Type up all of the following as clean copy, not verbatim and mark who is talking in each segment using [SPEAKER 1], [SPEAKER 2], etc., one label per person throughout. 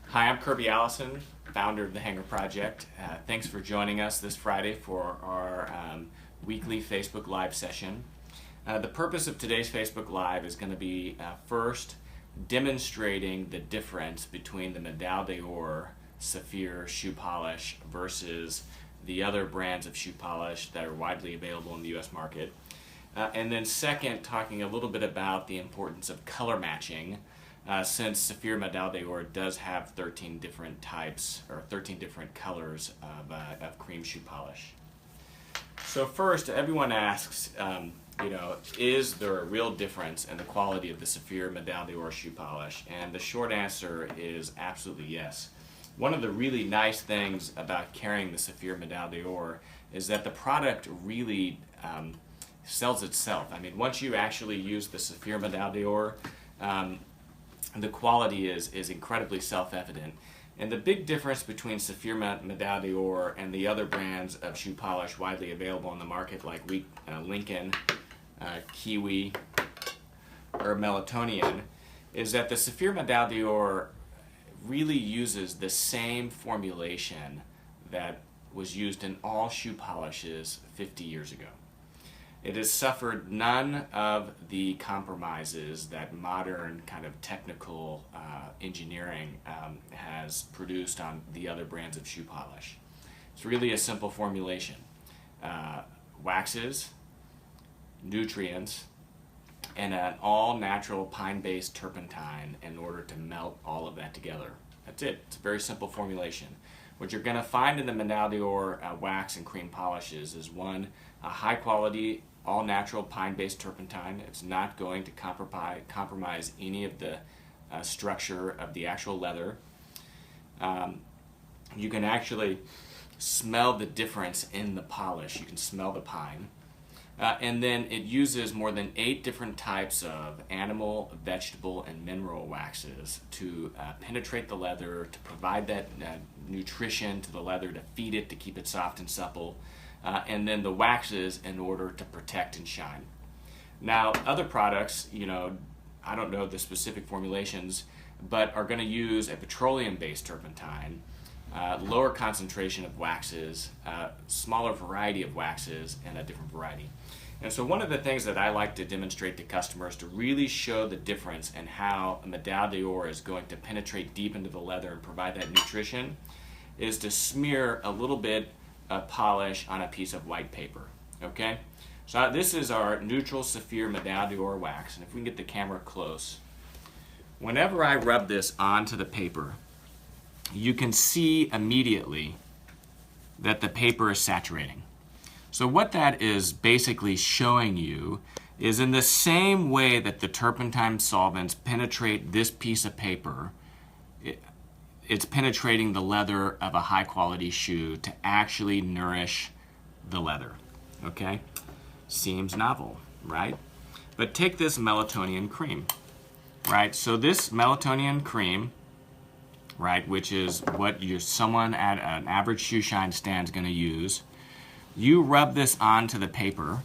[SPEAKER 1] Hi, I'm Kirby Allison, founder of the Hanger Project. Thanks for joining us this Friday for our weekly Facebook Live session. The purpose of today's Facebook Live is going to be first demonstrating the difference between the Medaille D'Or Saphir shoe polish versus the other brands of shoe polish that are widely available in the US market. And then second, talking a little bit about the importance of color matching, since Saphir Medaille D'Or does have 13 different types or 13 different colors of cream shoe polish. So first, everyone asks, is there a real difference in the quality of the Saphir Medaille D'Or shoe polish? And the short answer is absolutely yes. One of the really nice things about carrying the Saphir Medaille D'Or is that the product really sells itself. I mean, once you actually use the Saphir Medaille D'Or, the quality is incredibly self-evident. And the big difference between Saphir Medaille D'Or and the other brands of shoe polish widely available on the market like Lincoln, Kiwi, or Meltonian is that the Saphir Medaille D'Or really uses the same formulation that was used in all shoe polishes 50 years ago. It has suffered none of the compromises that modern kind of technical engineering has produced on the other brands of shoe polish. It's really a simple formulation. Waxes, nutrients, and an all-natural pine-based turpentine in order to melt all of that together. That's it. It's a very simple formulation. What you're going to find in the Medaille D'Or wax and cream polishes is one, a high-quality all-natural pine-based turpentine. It's not going to compromise any of the structure of the actual leather. You can actually smell the difference in the polish. You can smell the pine. And then it uses more than 8 different types of animal, vegetable, and mineral waxes to penetrate the leather, to provide that nutrition to the leather, to feed it, to keep it soft and supple. And then the waxes in order to protect and shine. Now, other products, I don't know the specific formulations, but are going to use a petroleum-based turpentine, lower concentration of waxes, smaller variety of waxes, and a different variety. And so one of the things that I like to demonstrate to customers to really show the difference in how a Medaille D'Or is going to penetrate deep into the leather and provide that nutrition is to smear a little bit of polish on a piece of white paper. Okay? So this is our neutral Saphir Medaille D'Or wax, and if we can get the camera close, whenever I rub this onto the paper, you can see immediately that the paper is saturating. So what that is basically showing you is in the same way that the turpentine solvents penetrate this piece of paper, it's penetrating the leather of a high quality shoe to actually nourish the leather. Okay? Seems novel, right? But take this Meltonian cream, right? So this Meltonian cream, right, which is what someone at an average shoe shine stand is going to use, you rub this onto the paper,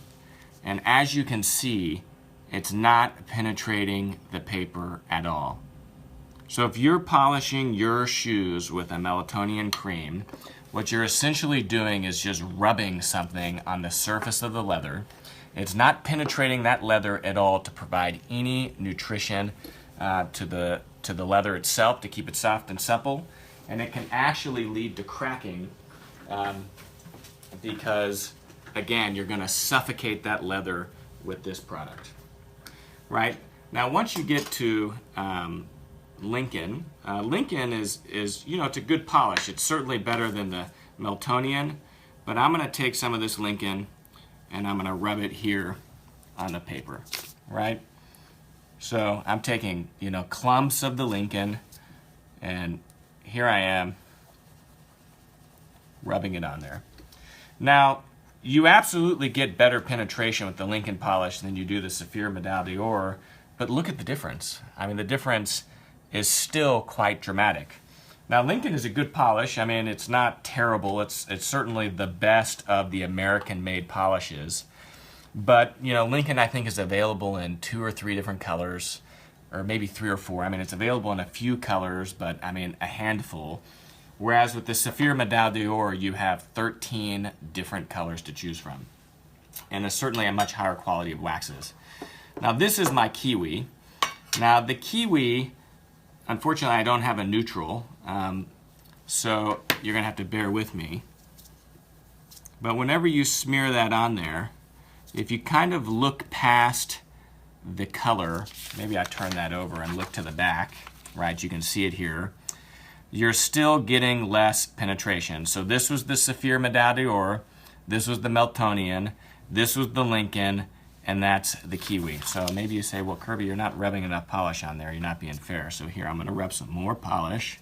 [SPEAKER 1] and as you can see, it's not penetrating the paper at all. So if you're polishing your shoes with a Meltonian cream, what you're essentially doing is just rubbing something on the surface of the leather. It's not penetrating that leather at all to provide any nutrition to the leather itself to keep it soft and supple, and it can actually lead to cracking because, again, you're going to suffocate that leather with this product. Right? Now, once you get to Lincoln is it's a good polish. It's certainly better than the Meltonian, but I'm going to take some of this Lincoln and I'm going to rub it here on the paper, right? So I'm taking, clumps of the Lincoln, and here I am rubbing it on there. Now, you absolutely get better penetration with the Lincoln polish than you do the Saphir Medaille D'Or, but look at the difference. I mean, the difference is still quite dramatic. Now, Lincoln is a good polish. I mean, it's not terrible. It's certainly the best of the American-made polishes. But, Lincoln, I think, is available in 2 or 3 different colors. or maybe 3 or 4. I mean, it's available in a few colors, but I mean, a handful. Whereas with the Saphir Medaille D'Or, you have 13 different colors to choose from. And it's certainly a much higher quality of waxes. Now, this is my Kiwi. Now, the Kiwi, unfortunately, I don't have a neutral, so you're going to have to bear with me. But whenever you smear that on there, if you kind of look past the color, maybe I turn that over and look to the back, right? You can see it here. You're still getting less penetration. So this was the Saphir Medaille D'Or, this was the Meltonian, this was the Lincoln, and that's the Kiwi. So maybe you say, well, Kirby, you're not rubbing enough polish on there. You're not being fair. So here, I'm going to rub some more polish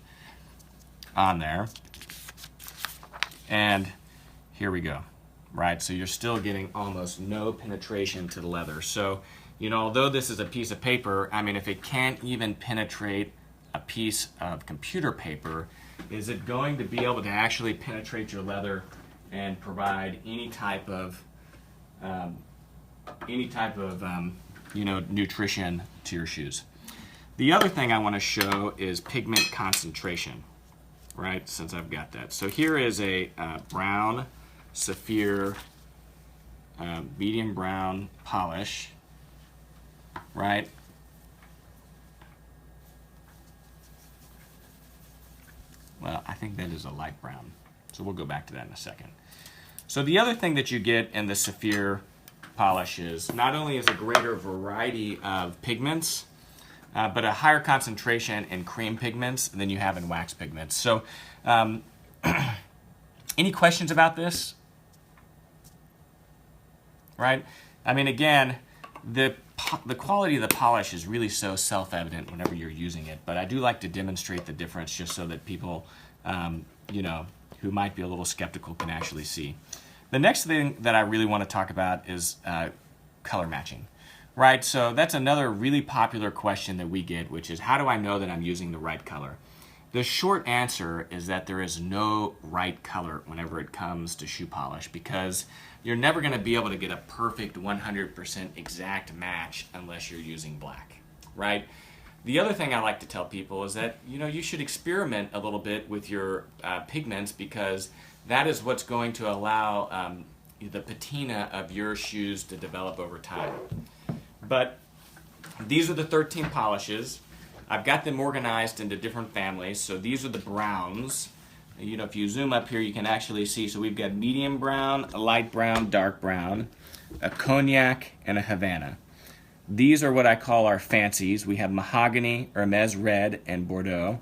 [SPEAKER 1] on there. And here we go, right? So you're still getting almost no penetration to the leather. So, you know, although this is a piece of paper, I mean, if it can't even penetrate a piece of computer paper, is it going to be able to actually penetrate your leather and provide any type of you know, nutrition to your shoes? The other thing I want to show is pigment concentration, right? Since I've got that. So here is a brown Saphir medium brown polish, right? Well, I think that is a light brown. So we'll go back to that in a second. So the other thing that you get in the Saphir polish is not only is a greater variety of pigments, but a higher concentration in cream pigments than you have in wax pigments. So any questions about this? Right? I mean, again, the quality of the polish is really so self-evident whenever you're using it, but I do like to demonstrate the difference just so that people, you know, who might be a little skeptical can actually see. The next thing that I really want to talk about is color matching, right? So that's another really popular question that we get, which is, how do I know that I'm using the right color? The short answer is that there is no right color whenever it comes to shoe polish, because you're never going to be able to get a perfect 100% exact match unless you're using black, right? The other thing I like to tell people is that, you know, you should experiment a little bit with your pigments, because that is what's going to allow the patina of your shoes to develop over time. But these are the 13 polishes. I've got them organized into different families. So these are the browns. You know, if you zoom up here, you can actually see. So we've got medium brown, a light brown, dark brown, a cognac, and a Havana. These are what I call our fancies. We have mahogany, Hermes red, and Bordeaux.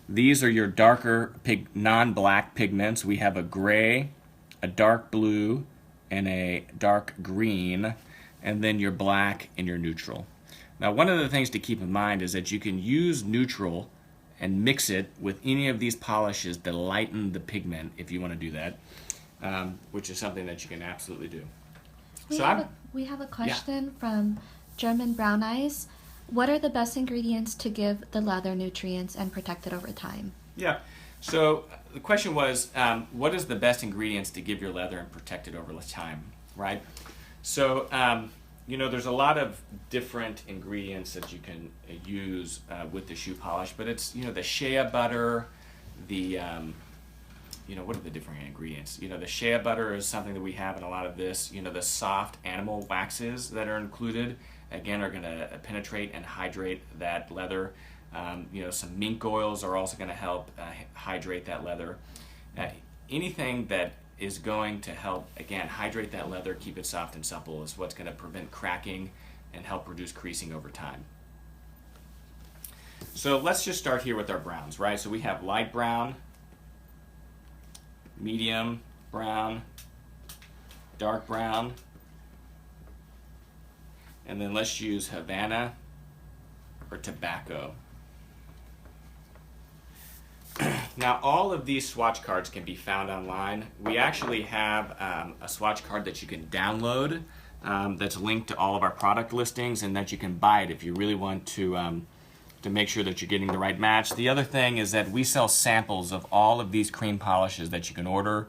[SPEAKER 1] These are your darker non-black pigments. We have a gray, a dark blue, and a dark green, and then your black and your neutral. Now, one of the things to keep in mind is that you can use neutral and mix it with any of these polishes to lighten the pigment if you want to do that, which is something that you can absolutely do.
[SPEAKER 2] We have a question from German Brown Eyes. What are the best ingredients to give the leather nutrients and protect it over time? Yeah,
[SPEAKER 1] so the question was, what is the best ingredients to give your leather and protect it over time, right? So, you know, there's a lot of different ingredients that you can use with the shoe polish, but it's, you know, the shea butter, the, you know, what are the different ingredients? You know, the shea butter is something that we have in a lot of this. You know, the soft animal waxes that are included, again, are going to penetrate and hydrate that leather. You know, some mink oils are also going to help hydrate that leather. Anything that is going to help, again, hydrate that leather, keep it soft and supple, is what's going to prevent cracking and help reduce creasing over time. So let's just start here with our browns, right? So we have light brown, medium brown, dark brown, and then let's use Havana or tobacco. Now, all of these swatch cards can be found online. We actually have a swatch card that you can download that's linked to all of our product listings, and that you can buy it if you really want to make sure that you're getting the right match. The other thing is that we sell samples of all of these cream polishes that you can order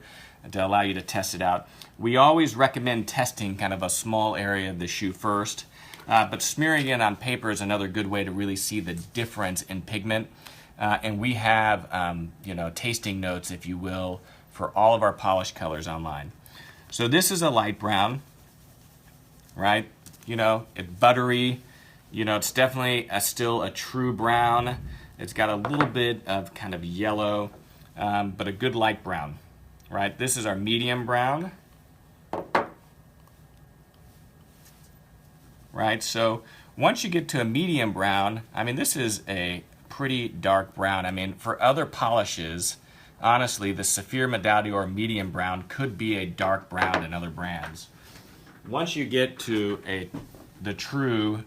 [SPEAKER 1] to allow you to test it out. We always recommend testing kind of a small area of the shoe first, but smearing it on paper is another good way to really see the difference in pigment. And we have, tasting notes, if you will, for all of our polish colors online. So this is a light brown, right? It's buttery. It's definitely still a true brown. It's got a little bit of kind of yellow, but a good light brown, right? This is our medium brown, right? So once you get to a medium brown, this is a pretty dark brown. For other polishes, honestly, the Saphir Medaille D'Or medium brown could be a dark brown in other brands. Once you get to the true,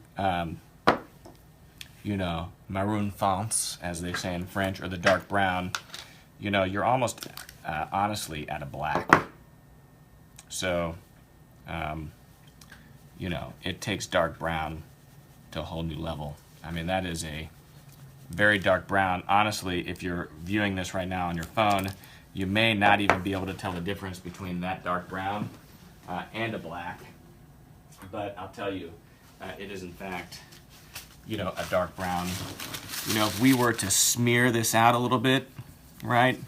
[SPEAKER 1] maroon fonts, as they say in French, or the dark brown, you're almost honestly at a black. So, it takes dark brown to a whole new level. That is a very dark brown. Honestly, if you're viewing this right now on your phone, you may not even be able to tell the difference between that dark brown and a black. But I'll tell you, it is in fact, a dark brown. If we were to smear this out a little bit, right,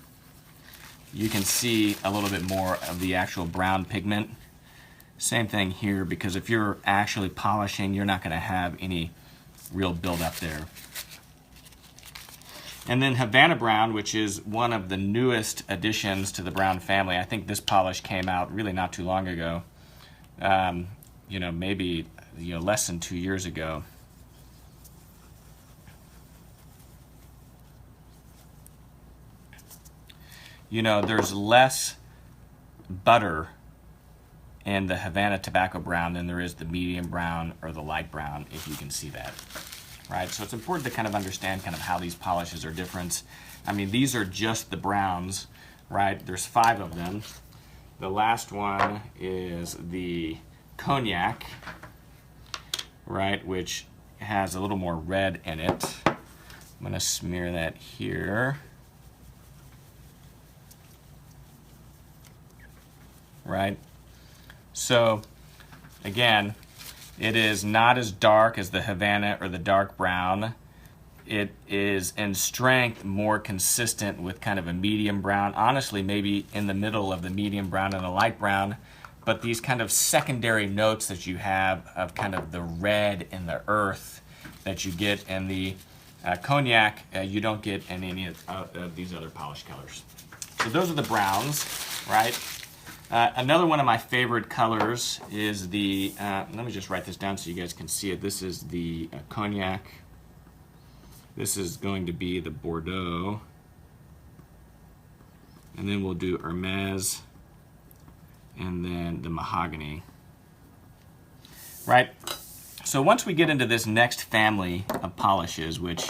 [SPEAKER 1] you can see a little bit more of the actual brown pigment. Same thing here, because if you're actually polishing, you're not going to have any real buildup there. And then Havana Brown, which is one of the newest additions to the brown family. I think this polish came out really not too long ago. Maybe less than 2 years ago. There's less butter in the Havana Tobacco Brown than there is the medium brown or the light brown, if you can see that. Right? So it's important to kind of understand kind of how these polishes are different. These are just the browns, right? There's 5 of them. The last one is the cognac, right, which has a little more red in it. I'm going to smear that here. Right? So, again, it is not as dark as the Havana or the dark brown. It is in strength more consistent with kind of a medium brown. Honestly, maybe in the middle of the medium brown and the light brown. But these kind of secondary notes that you have of kind of the red and the earth that you get in the cognac, you don't get in any of these other polished colors. So those are the browns, right? Another one of my favorite colors is the, let me just write this down so you guys can see it. This is the cognac. This is going to be the Bordeaux. And then we'll do Hermes. And then the mahogany. Right? So once we get into this next family of polishes, which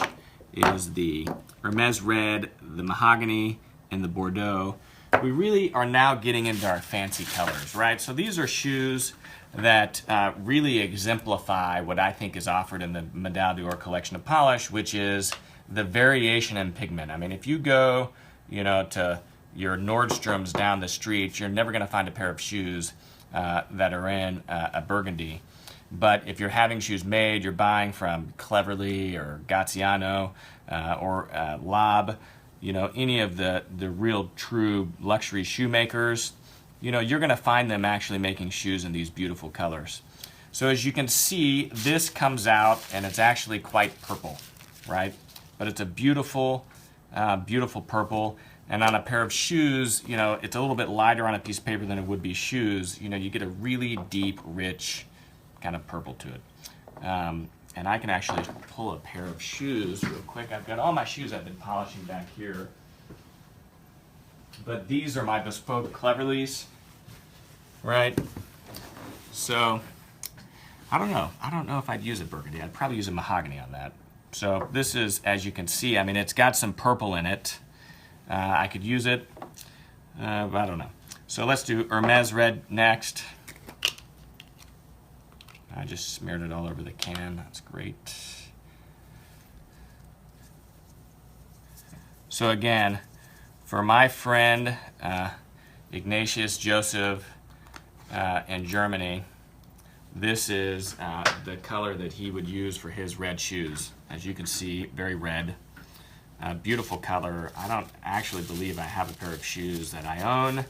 [SPEAKER 1] is the Hermes Red, the mahogany, and the Bordeaux, we really are now getting into our fancy colors, right? So these are shoes that really exemplify what I think is offered in the Medaille D'Or collection of polish, which is the variation in pigment. If you go, to your Nordstrom's down the street, you're never going to find a pair of shoes that are in a burgundy. But if you're having shoes made, you're buying from Cleverly or Gaziano or Lob, any of the real true luxury shoemakers, you're going to find them actually making shoes in these beautiful colors. So as you can see, this comes out and it's actually quite purple, right? But it's a beautiful, beautiful purple. And on a pair of shoes, it's a little bit lighter on a piece of paper than it would be shoes. You get a really deep, rich kind of purple to it. And I can actually pull a pair of shoes real quick. I've got all my shoes I've been polishing back here. But these are my bespoke Cleverleys, right? So, I don't know. I don't know if I'd use a burgundy. I'd probably use a mahogany on that. So this is, as you can see, it's got some purple in it. I could use it, but I don't know. So let's do Hermes Red next. I just smeared it all over the can. That's great. So again, for my friend Ignatius Joseph in Germany, This is the color that he would use for his red shoes. As you can see, very red. Beautiful color. I don't actually believe I have a pair of shoes that I own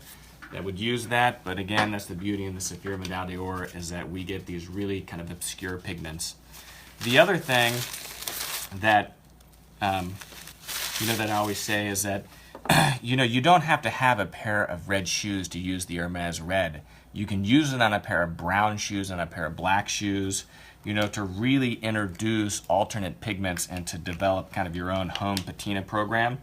[SPEAKER 1] that would use that, but again, that's the beauty in the Saphir Medaille D'Or, is that we get these really kind of obscure pigments. The other thing that that I always say is that you don't have to have a pair of red shoes to use the Hermes red. You can use it on a pair of brown shoes and a pair of black shoes, to really introduce alternate pigments and to develop kind of your own home patina program.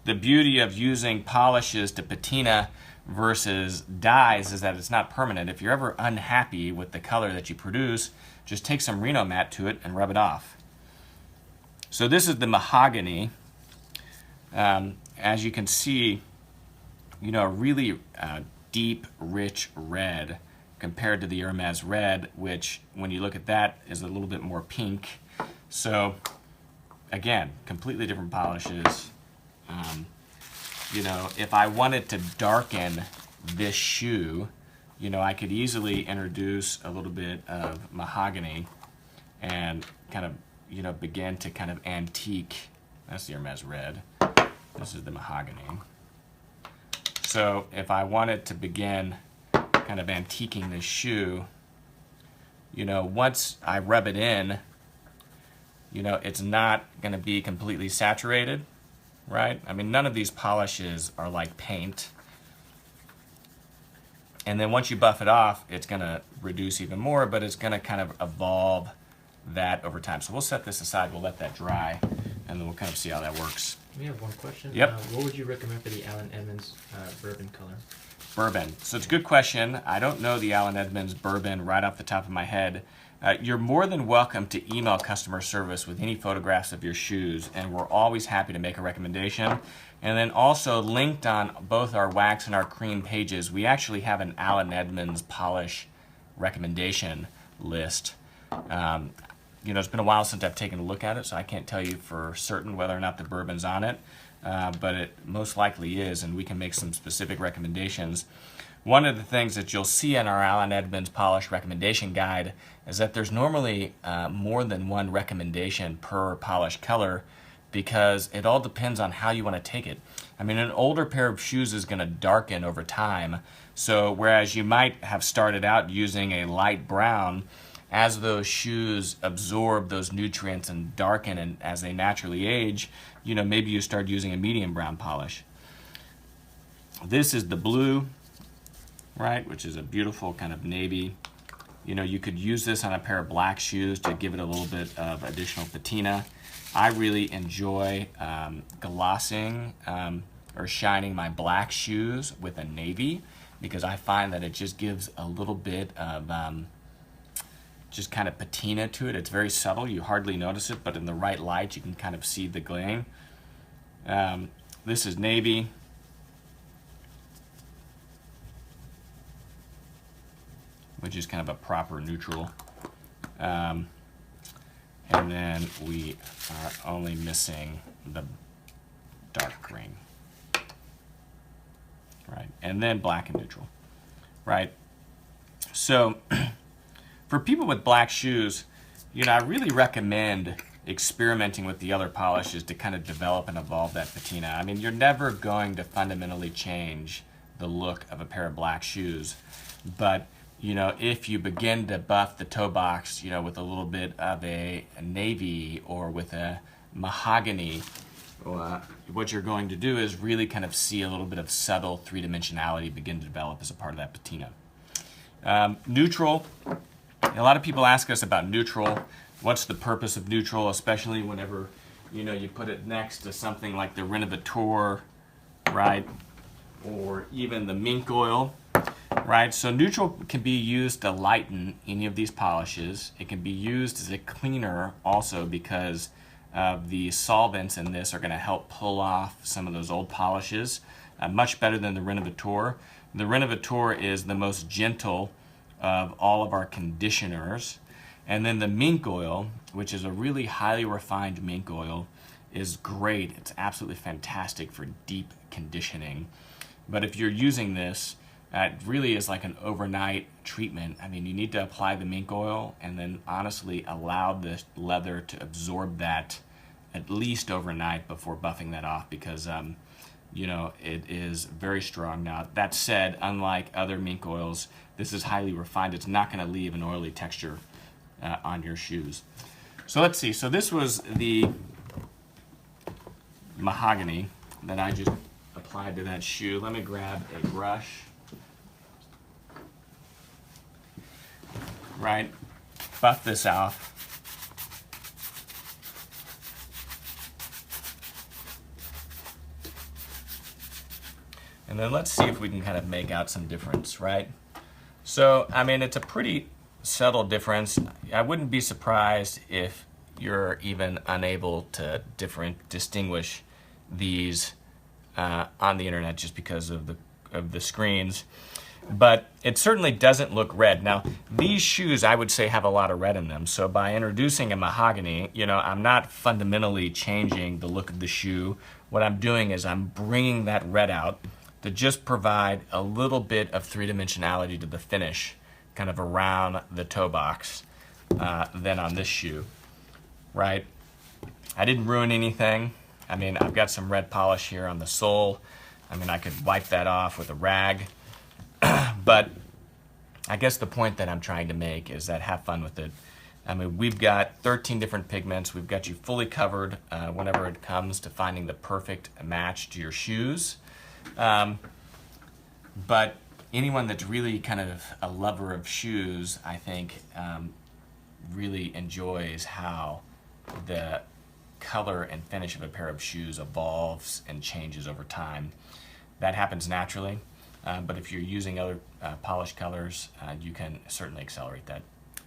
[SPEAKER 1] The beauty of using polishes to patina versus dyes is that it's not permanent. If you're ever unhappy with the color that you produce, just take some Reno Matte to it and rub it off. So this is the mahogany. As you can see, a really deep, rich red compared to the Hermes red, which when you look at that is a little bit more pink. So again, completely different polishes. If I wanted to darken this shoe, I could easily introduce a little bit of mahogany and kind of, begin to kind of antique. That's the Hermes red. This is the mahogany. So if I wanted to begin kind of antiquing this shoe, once I rub it in, it's not going to be completely saturated, right? I mean, none of these polishes are like paint. And then once you buff it off, it's going to reduce even more, but it's going to kind of evolve that over time. So we'll set this aside, we'll let that dry, and then we'll kind of see how that works.
[SPEAKER 3] We have one question.
[SPEAKER 1] Yep.
[SPEAKER 3] What would you recommend for the Allen Edmonds bourbon color?
[SPEAKER 1] Bourbon. So it's a good question. I don't know the Allen Edmonds bourbon right off the top of my head. You're more than welcome to email customer service with any photographs of your shoes, and we're always happy to make a recommendation. And then also linked on both our wax and our cream pages, we actually have an Allen Edmonds polish recommendation list. It's been a while since I've taken a look at it, so I can't tell you for certain whether or not the bourbon's on it, but it most likely is, and we can make some specific recommendations. One of the things that you'll see in our Allen Edmonds polish recommendation guide is that there's normally more than one recommendation per polish color, because it all depends on how you want to take it. I mean, an older pair of shoes is going to darken over time, so whereas you might have started out using a light brown, as those shoes absorb those nutrients and darken, and as they naturally age, maybe you start using a medium brown polish. This is the blue, right, which is a beautiful kind of navy. You could use this on a pair of black shoes to give it a little bit of additional patina. I really enjoy glossing or shining my black shoes with a navy, because I find that it just gives a little bit of just kind of patina to it. It's very subtle, you hardly notice it, but in the right light you can kind of see the gleam. This is navy. Which is kind of a proper neutral. And then we are only missing the dark green. Right, and then black and neutral. Right, so for people with black shoes, I really recommend experimenting with the other polishes to kind of develop and evolve that patina. I mean, you're never going to fundamentally change the look of a pair of black shoes, but if you begin to buff the toe box, with a little bit of a navy or with a mahogany, what you're going to do is really kind of see a little bit of subtle three-dimensionality begin to develop as a part of that patina. Neutral. A lot of people ask us about neutral. What's the purpose of neutral, especially whenever you put it next to something like the Renovateur, right, or even the Mink Oil. Right, so neutral can be used to lighten any of these polishes. It can be used as a cleaner also, because the solvents in this are going to help pull off some of those old polishes much better than the Renovateur. The Renovateur is the most gentle of all of our conditioners. And then the Mink Oil, which is a really highly refined mink oil, is great. It's absolutely fantastic for deep conditioning. But if you're using this, It really is like an overnight treatment. I mean, you need to apply the mink oil and then honestly allow the leather to absorb that at least overnight before buffing that off, because you know, it is very strong. Now, that said, unlike other mink oils, this is highly refined. It's not going to leave an oily texture on your shoes. So let's see. So this was the mahogany that I just applied to that shoe. Let me grab a brush. Right, buff this off. And then let's see if we can kind of make out some difference, right? So, I mean, it's a pretty subtle difference. I wouldn't be surprised if you're even unable to distinguish these on the internet just because of the screens. But it certainly doesn't look red. Now, these shoes, I would say, have a lot of red in them. So by introducing a mahogany, you know, I'm not fundamentally changing the look of the shoe. What I'm doing is I'm bringing that red out to just provide a little bit of three-dimensionality to the finish, kind of around the toe box, than on this shoe, right? I didn't ruin anything. I mean, I've got some red polish here on the sole. I mean, I could wipe that off with a rag. But I guess the point that I'm trying to make is that have fun with it. I mean, we've got 13 different pigments. We've got you fully covered whenever it comes to finding the perfect match to your shoes. But anyone that's really kind of a lover of shoes, I think, really enjoys how the color and finish of a pair of shoes evolves and changes over time. That happens naturally. But if you're using other polished colors, you can certainly accelerate that.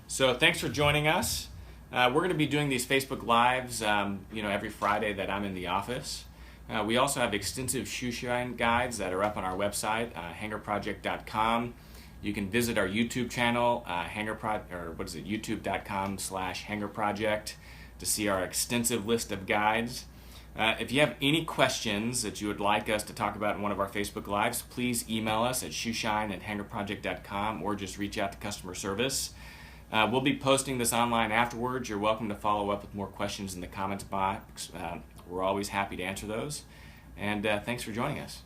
[SPEAKER 1] So thanks for joining us. We're going to be doing these Facebook Lives, you know, every Friday that I'm in the office. We also have extensive shoe shine guides that are up on our website, hangerproject.com. You can visit our YouTube channel, youtube.com/hangerproject, to see our extensive list of guides. If you have any questions that you would like us to talk about in one of our Facebook Lives, please email us at shoeshine@hangerproject.com or just reach out to customer service. We'll be posting this online afterwards. You're welcome to follow up with more questions in the comments box. We're always happy to answer those. And thanks for joining us.